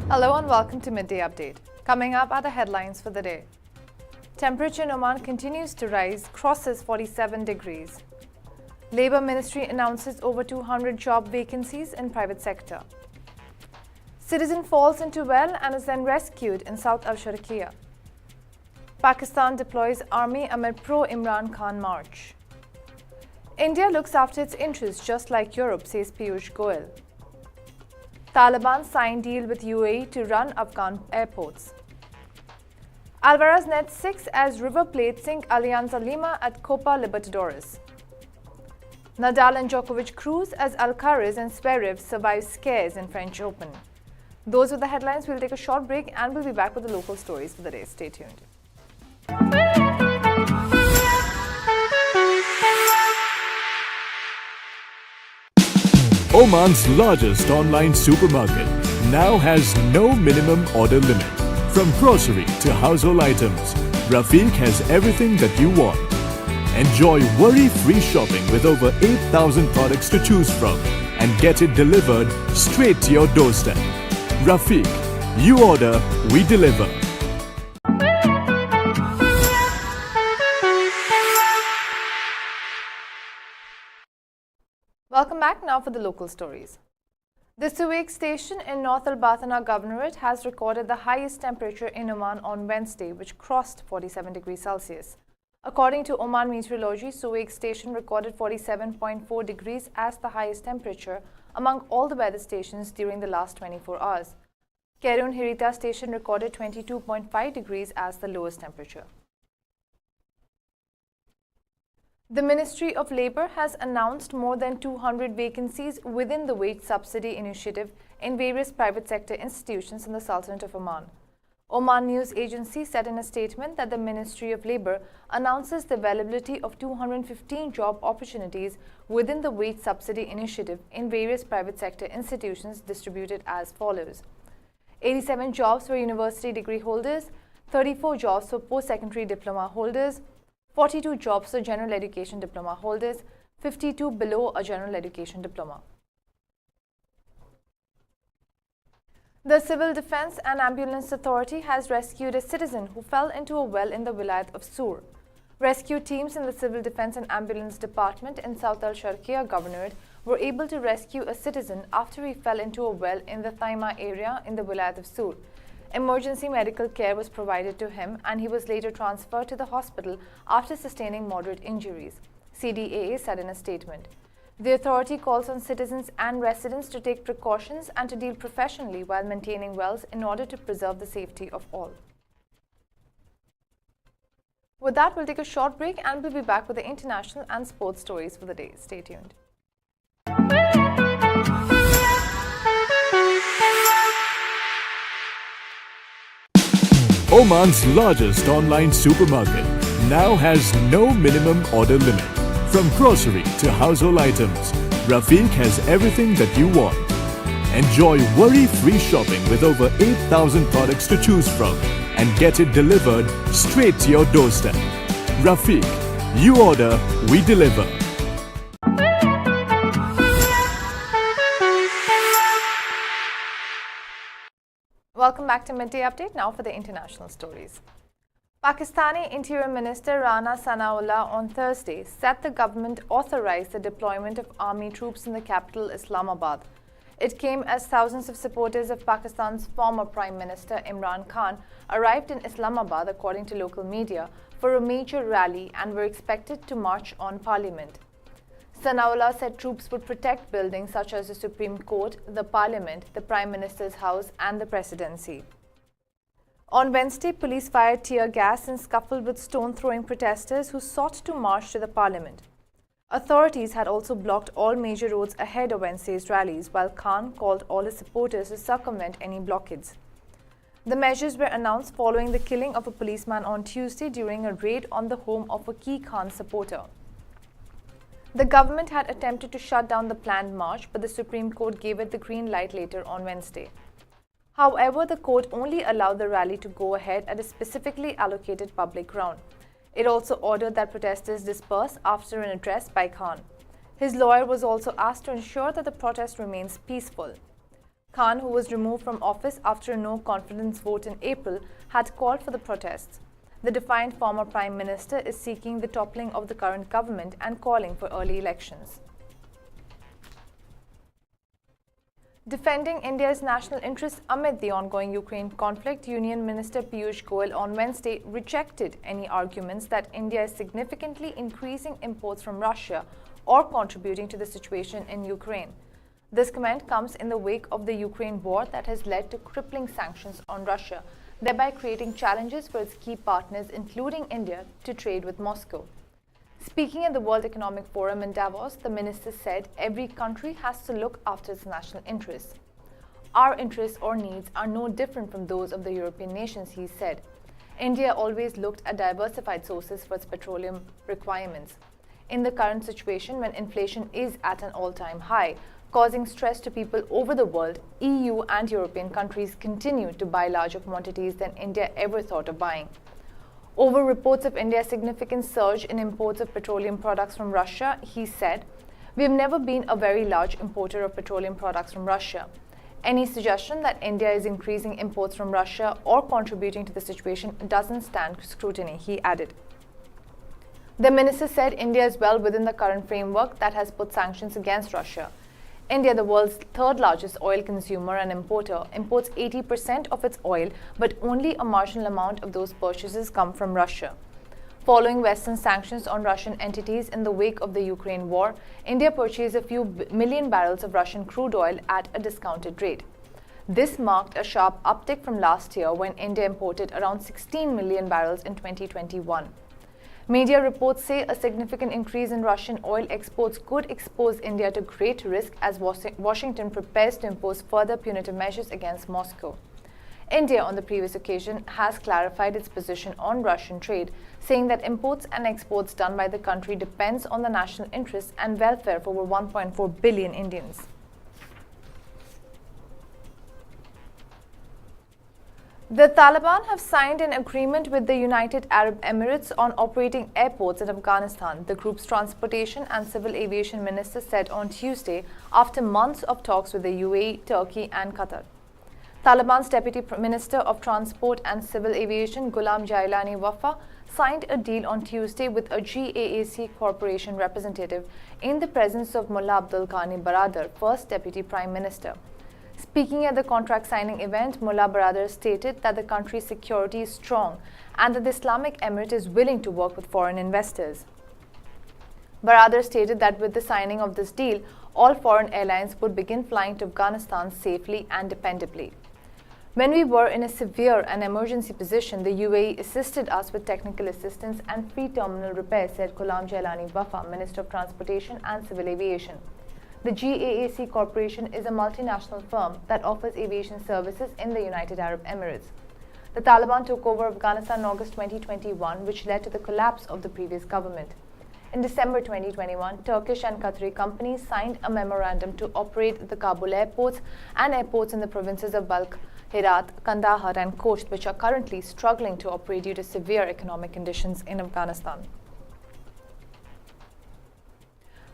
Hello and welcome to Midday Update. Coming up are the headlines for the day. Temperature in Oman continues to rise, crosses 47 degrees. Labour Ministry announces over 200 job vacancies in private sector. Citizen falls into well and is then rescued in South Al-Sharqiya. Pakistan deploys army amid pro-Imran Khan march. India looks after its interests just like Europe, says Piyush Goyal. Taliban signed deal with UAE to run Afghan airports. Alvarez nets 6 as River Plate sink Alianza Lima at Copa Libertadores. Nadal and Djokovic cruise as Alcaraz and Zverev survive scares in French Open. Those were the headlines. We'll take a short break and we'll be back with the local stories for the day. Stay tuned. Oman's largest online supermarket now has no minimum order limit. From grocery to household items, Rafiq has everything that you want. Enjoy worry-free shopping with over 8,000 products to choose from and get it delivered straight to your doorstep. Rafiq, you order, we deliver. Welcome back now for the local stories. The Suwaiq station in North Al-Batana Governorate has recorded the highest temperature in Oman on Wednesday, which crossed 47 degrees Celsius. According to Oman Meteorology, Suwaiq station recorded 47.4 degrees as the highest temperature among all the weather stations during the last 24 hours. Kerun Hirita station recorded 22.5 degrees as the lowest temperature. The Ministry of Labour has announced more than 200 vacancies within the wage subsidy initiative in various private sector institutions in the Sultanate of Oman. Oman News Agency said in a statement that the Ministry of Labour announces the availability of 215 job opportunities within the wage subsidy initiative in various private sector institutions distributed as follows: 87 jobs for university degree holders, 34 jobs for post-secondary diploma holders, 42 jobs for general education diploma holders, 52 below a general education diploma. The Civil Defence and Ambulance Authority has rescued a citizen who fell into a well in the Vilayat of Sur. Rescue teams in the Civil Defence and Ambulance Department in South Al-Sharqiya Governorate were able to rescue a citizen after he fell into a well in the Thaima area in the Vilayat of Sur. Emergency medical care was provided to him and he was later transferred to the hospital after sustaining moderate injuries, CDAA said in a statement. The authority calls on citizens and residents to take precautions and to deal professionally while maintaining wells in order to preserve the safety of all. With that, we'll take a short break and we'll be back with the international and sports stories for the day. Stay tuned. Oman's largest online supermarket now has no minimum order limit. From grocery to household items, Rafiq has everything that you want. Enjoy worry-free shopping with over 8,000 products to choose from and get it delivered straight to your doorstep. Rafiq, you order, we deliver. Welcome back to Midday Update, now for the international stories. Pakistani Interior Minister Rana Sanaullah on Thursday said the government authorized the deployment of army troops in the capital Islamabad. It came as thousands of supporters of Pakistan's former Prime Minister Imran Khan arrived in Islamabad, according to local media, for a major rally and were expected to march on Parliament. Sanaullah said troops would protect buildings such as the Supreme Court, the Parliament, the Prime Minister's house and the Presidency. On Wednesday, police fired tear gas and scuffled with stone-throwing protesters who sought to march to the Parliament. Authorities had also blocked all major roads ahead of Wednesday's rallies, while Khan called all his supporters to circumvent any blockades. The measures were announced following the killing of a policeman on Tuesday during a raid on the home of a key Khan supporter. The government had attempted to shut down the planned march, but the Supreme Court gave it the green light later on Wednesday. However, the court only allowed the rally to go ahead at a specifically allocated public ground. It also ordered that protesters disperse after an address by Khan. His lawyer was also asked to ensure that the protest remains peaceful. Khan, who was removed from office after a no-confidence vote in April, had called for the protests. The defiant former Prime Minister is seeking the toppling of the current government and calling for early elections. Defending India's national interests amid the ongoing Ukraine conflict, Union Minister Piyush Goyal on Wednesday rejected any arguments that India is significantly increasing imports from Russia or contributing to the situation in Ukraine. This comment comes in the wake of the Ukraine war that has led to crippling sanctions on Russia, thereby creating challenges for its key partners, including India, to trade with Moscow. Speaking at the World Economic Forum in Davos, the minister said every country has to look after its national interests. Our interests or needs are no different from those of the European nations, he said. India always looked at diversified sources for its petroleum requirements. In the current situation, when inflation is at an all-time high, causing stress to people over the world, EU and European countries continue to buy larger quantities than India ever thought of buying. Over reports of India's significant surge in imports of petroleum products from Russia, he said, "We have never been a very large importer of petroleum products from Russia. Any suggestion that India is increasing imports from Russia or contributing to the situation doesn't stand scrutiny," he added. The minister said India is well within the current framework that has put sanctions against Russia. India, the world's third largest oil consumer and importer, imports 80% of its oil, but only a marginal amount of those purchases come from Russia. Following Western sanctions on Russian entities in the wake of the Ukraine war, India purchased a few million barrels of Russian crude oil at a discounted rate. This marked a sharp uptick from last year when India imported around 16 million barrels in 2021. Media reports say a significant increase in Russian oil exports could expose India to great risk as Washington prepares to impose further punitive measures against Moscow. India, on the previous occasion, has clarified its position on Russian trade, saying that imports and exports done by the country depends on the national interests and welfare for over 1.4 billion Indians. The Taliban have signed an agreement with the United Arab Emirates on operating airports in Afghanistan, the group's transportation and civil aviation minister said on Tuesday after months of talks with the UAE, Turkey and Qatar. Taliban's Deputy Minister of Transport and Civil Aviation, Ghulam Jailani Wafa, signed a deal on Tuesday with a GAAC corporation representative in the presence of Mullah Abdul Ghani Baradar, first Deputy Prime Minister. Speaking at the contract signing event, Mullah Baradar stated that the country's security is strong and that the Islamic Emirate is willing to work with foreign investors. Baradar stated that with the signing of this deal, all foreign airlines would begin flying to Afghanistan safely and dependably. When we were in a severe and emergency position, the UAE assisted us with technical assistance and free terminal repairs, said Ghulam Jailani Wafa, Minister of Transportation and Civil Aviation. The GAAC Corporation is a multinational firm that offers aviation services in the United Arab Emirates. The Taliban took over Afghanistan in August 2021, which led to the collapse of the previous government. In December 2021, Turkish and Qatari companies signed a memorandum to operate the Kabul airports and airports in the provinces of Balkh, Herat, Kandahar and Khost, which are currently struggling to operate due to severe economic conditions in Afghanistan.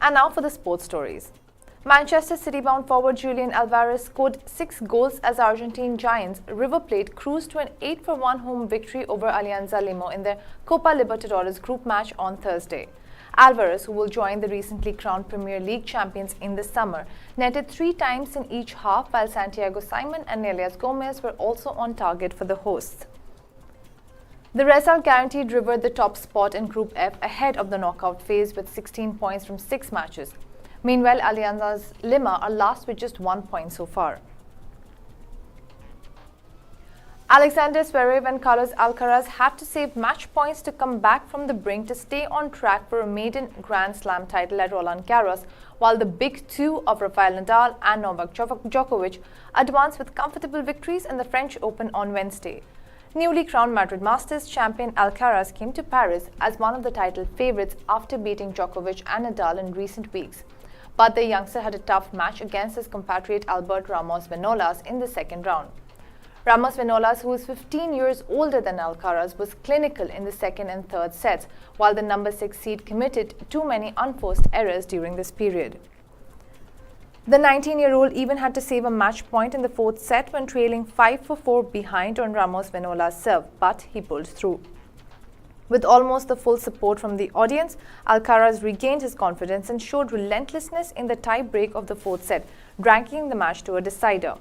And now for the sports stories. Manchester City-bound forward Julian Alvarez scored 6 goals as Argentine giants River Plate cruised to an 8-1 home victory over Alianza Lima in their Copa Libertadores group match on Thursday. Alvarez, who will join the recently crowned Premier League champions in the summer, netted 3 times in each half, while Santiago Simon and Elias Gomez were also on target for the hosts. The result guaranteed River the top spot in Group F ahead of the knockout phase with 16 points from 6 matches. Meanwhile, Alianza Lima are last with just 1 point so far. Alexander Zverev and Carlos Alcaraz had to save match points to come back from the brink to stay on track for a maiden Grand Slam title at Roland Garros, while the big two of Rafael Nadal and Novak Djokovic advanced with comfortable victories in the French Open on Wednesday. Newly crowned Madrid Masters champion Alcaraz came to Paris as one of the title favourites after beating Djokovic and Nadal in recent weeks. But the youngster had a tough match against his compatriot Albert Ramos Vinolas in the second round. Ramos Vinolas, who is 15 years older than Alcaraz, was clinical in the second and third sets, while the number 6 seed committed too many unforced errors during this period. The 19-year-old even had to save a match point in the fourth set when trailing 5-4 behind on Ramos Vinolas' serve, but he pulled through. With almost the full support from the audience, Alcaraz regained his confidence and showed relentlessness in the tie-break of the fourth set, dragging the match to a decider.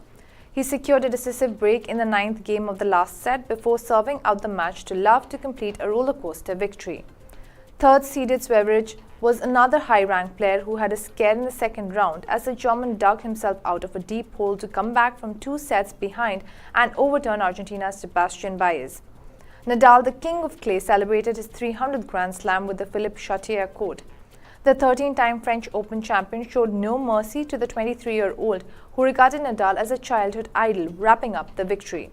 He secured a decisive break in the ninth game of the last set before serving out the match to Love to complete a rollercoaster victory. Third-seeded Zverev was another high-ranked player who had a scare in the second round as the German dug himself out of a deep hole to come back from 2 sets behind and overturn Argentina's Sebastian Baez. Nadal, the king of clay, celebrated his 300th Grand Slam with the Philippe Chatrier court. The 13-time French Open champion showed no mercy to the 23-year-old who regarded Nadal as a childhood idol, wrapping up the victory.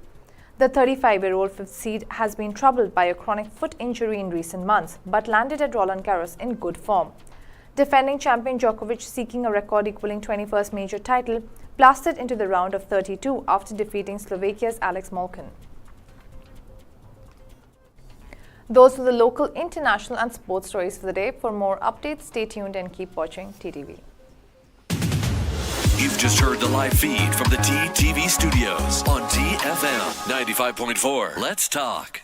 The 35-year-old fifth seed has been troubled by a chronic foot injury in recent months, but landed at Roland Garros in good form. Defending champion Djokovic, seeking a record-equaling 21st major title, blasted into the round of 32 after defeating Slovakia's Alex Molcan. Those were the local, international and sports stories for the day. For more updates, stay tuned and keep watching TTV. You've just heard the live feed from the TTV studios on TFM 95.4. Let's talk.